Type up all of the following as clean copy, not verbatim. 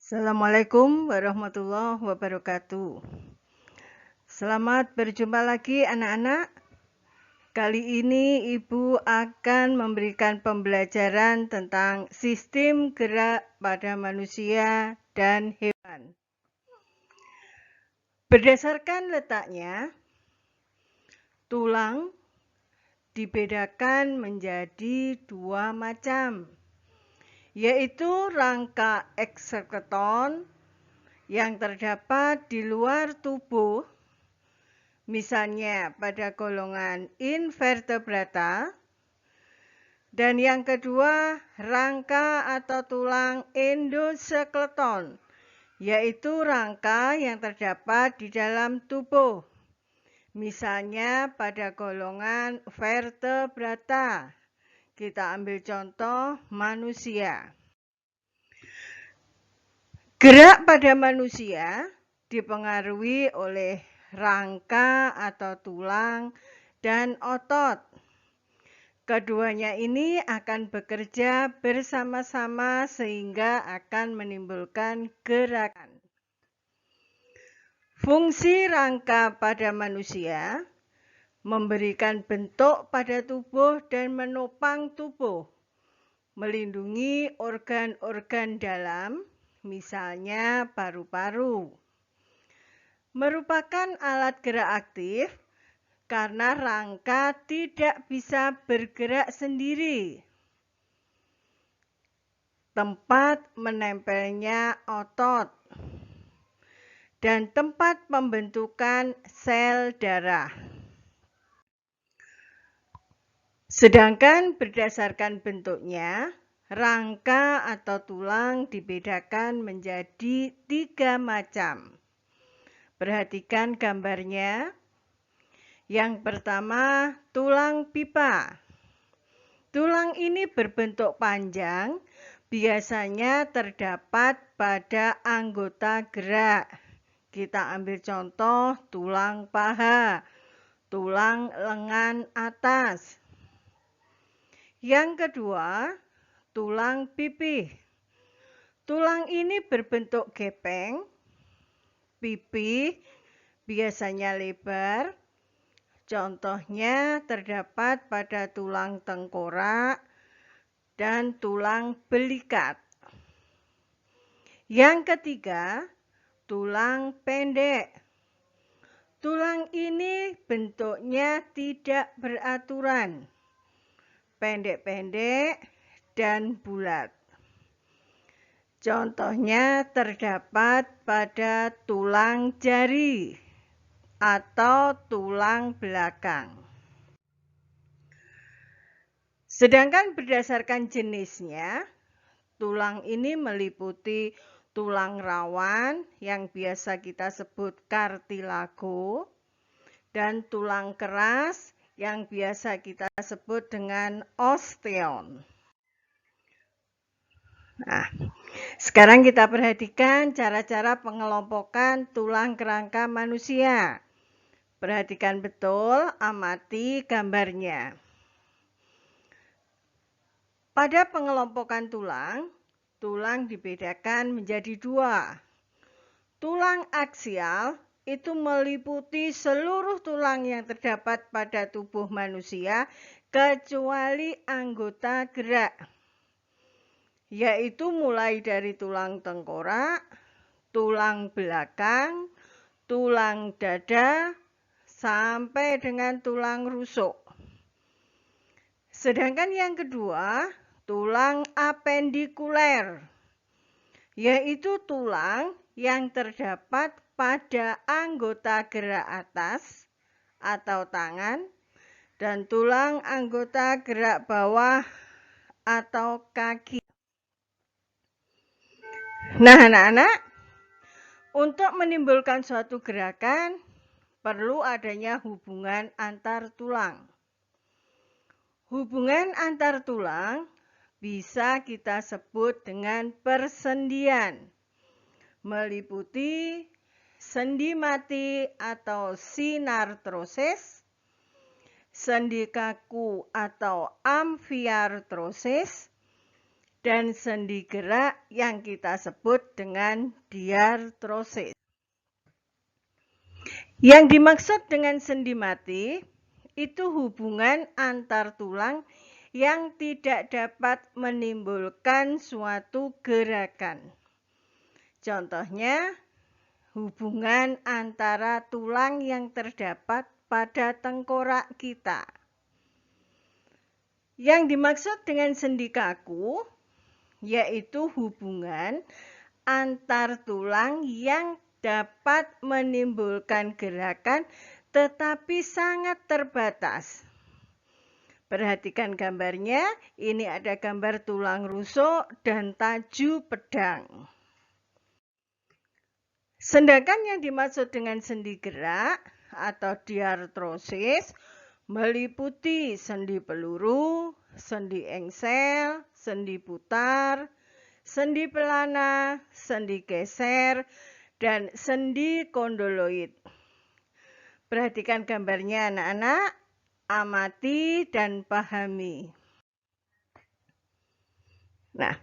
Assalamualaikum warahmatullahi wabarakatuh. Selamat berjumpa lagi anak-anak. Kali ini Ibu akan memberikan pembelajaran tentang sistem gerak pada manusia dan hewan. Berdasarkan letaknya, tulang dibedakan menjadi dua macam, yaitu rangka ekskreton yang terdapat di luar tubuh, misalnya pada golongan invertebrata, dan yang kedua rangka atau tulang endoskeleton, yaitu rangka yang terdapat di dalam tubuh, misalnya pada golongan vertebrata. Kita ambil contoh manusia. Gerak pada manusia dipengaruhi oleh rangka atau tulang dan otot. Keduanya ini akan bekerja bersama-sama sehingga akan menimbulkan gerakan. Fungsi rangka pada manusia memberikan bentuk pada tubuh dan menopang tubuh, melindungi organ-organ dalam, misalnya paru-paru. Merupakan alat gerak aktif karena rangka tidak bisa bergerak sendiri. Tempat menempelnya otot dan tempat pembentukan sel darah. Sedangkan berdasarkan bentuknya, rangka atau tulang dibedakan menjadi 3 macam. Perhatikan gambarnya. Yang pertama, tulang pipa. Tulang ini berbentuk panjang, biasanya terdapat pada anggota gerak. Kita ambil contoh tulang paha, tulang lengan atas. Yang kedua, tulang pipih. Tulang ini berbentuk gepeng, pipih biasanya lebar. Contohnya terdapat pada tulang tengkorak dan tulang belikat. Yang ketiga, tulang pendek. Tulang ini bentuknya tidak beraturan, pendek-pendek dan bulat. Contohnya terdapat pada tulang jari atau tulang belakang. Sedangkan berdasarkan jenisnya, tulang ini meliputi tulang rawan yang biasa kita sebut kartilago dan tulang keras yang biasa kita sebut dengan osteon. Nah, sekarang kita perhatikan cara-cara pengelompokan tulang kerangka manusia. Perhatikan betul, amati gambarnya. Pada pengelompokan tulang, tulang dibedakan menjadi 2. Tulang aksial itu meliputi seluruh tulang yang terdapat pada tubuh manusia kecuali anggota gerak, yaitu mulai dari tulang tengkorak, tulang belakang, tulang dada, sampai dengan tulang rusuk. Sedangkan yang kedua, tulang apendikuler, yaitu tulang yang terdapat pada anggota gerak atas atau tangan dan tulang anggota gerak bawah atau kaki. Nah, anak-anak, untuk menimbulkan suatu gerakan perlu adanya hubungan antar tulang. Hubungan antar tulang bisa kita sebut dengan persendian, meliputi sendi mati atau sinartrosis, sendi kaku atau amfiartrosis, dan sendi gerak yang kita sebut dengan diartrosis. Yang dimaksud dengan sendi mati itu hubungan antar tulang yang tidak dapat menimbulkan suatu gerakan. Contohnya, hubungan antara tulang yang terdapat pada tengkorak kita. Yang dimaksud dengan sendi kaku yaitu hubungan antar tulang yang dapat menimbulkan gerakan tetapi sangat terbatas. Perhatikan gambarnya, ini ada gambar tulang rusuk dan taju pedang. Sedangkan yang dimaksud dengan sendi gerak atau diartrosis meliputi sendi peluru, sendi engsel, sendi putar, sendi pelana, sendi geser, dan sendi kondoloid. Perhatikan gambarnya anak-anak. Amati dan pahami. Nah,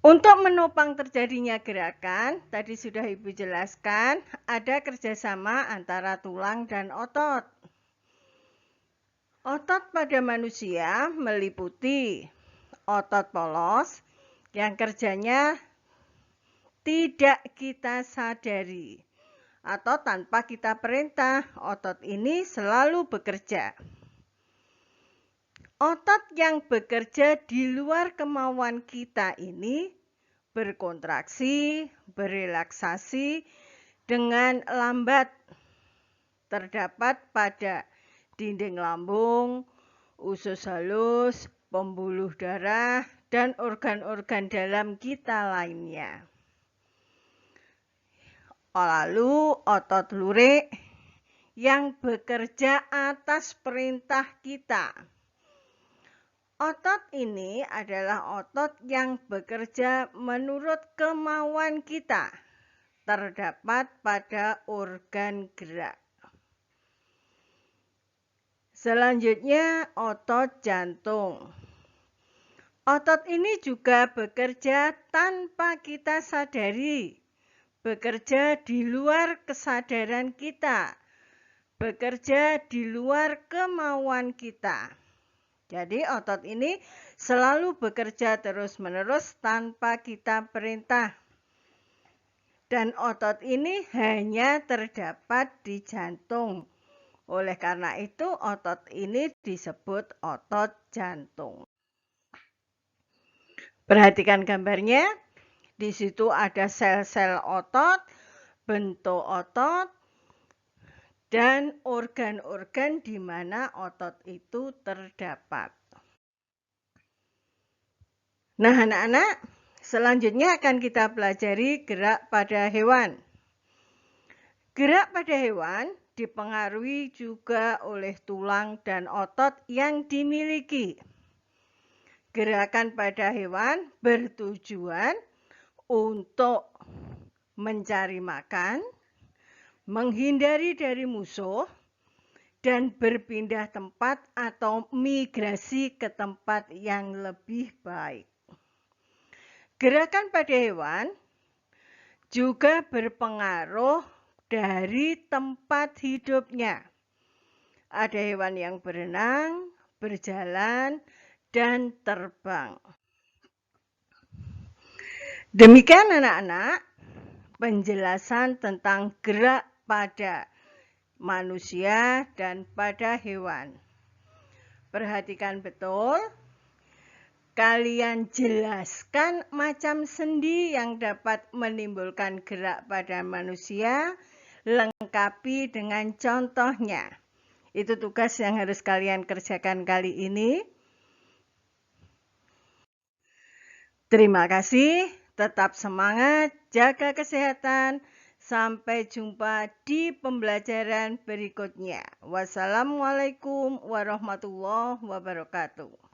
untuk menopang terjadinya gerakan, tadi sudah Ibu jelaskan, ada kerjasama antara tulang dan otot. Otot pada manusia meliputi otot polos yang kerjanya tidak kita sadari atau tanpa kita perintah, otot ini selalu bekerja. Otot yang bekerja di luar kemauan kita ini berkontraksi, berelaksasi dengan lambat. Terdapat pada dinding lambung, usus halus, pembuluh darah, dan organ-organ dalam kita lainnya. Lalu otot lurik yang bekerja atas perintah kita. Otot ini adalah otot yang bekerja menurut kemauan kita, terdapat pada organ gerak. Selanjutnya, otot jantung. Otot ini juga bekerja tanpa kita sadari, bekerja di luar kesadaran kita, bekerja di luar kemauan kita. Jadi otot ini selalu bekerja terus-menerus tanpa kita perintah. Dan otot ini hanya terdapat di jantung. Oleh karena itu otot ini disebut otot jantung. Perhatikan gambarnya. Di situ ada sel-sel otot, bentuk otot, dan organ-organ di mana otot itu terdapat. Nah, anak-anak, selanjutnya akan kita pelajari gerak pada hewan. Gerak pada hewan dipengaruhi juga oleh tulang dan otot yang dimiliki. Gerakan pada hewan bertujuan untuk mencari makan, menghindari dari musuh, dan berpindah tempat atau migrasi ke tempat yang lebih baik. Gerakan pada hewan juga berpengaruh dari tempat hidupnya. Ada hewan yang berenang, berjalan, dan terbang. Demikian anak-anak, penjelasan tentang gerak pada manusia dan pada hewan. Perhatikan betul, kalian jelaskan macam sendi yang dapat menimbulkan gerak pada manusia, lengkapi dengan contohnya. Itu tugas yang harus kalian kerjakan kali ini. Terima kasih. Tetap semangat, jaga kesehatan. Sampai jumpa di pembelajaran berikutnya. Wassalamualaikum warahmatullahi wabarakatuh.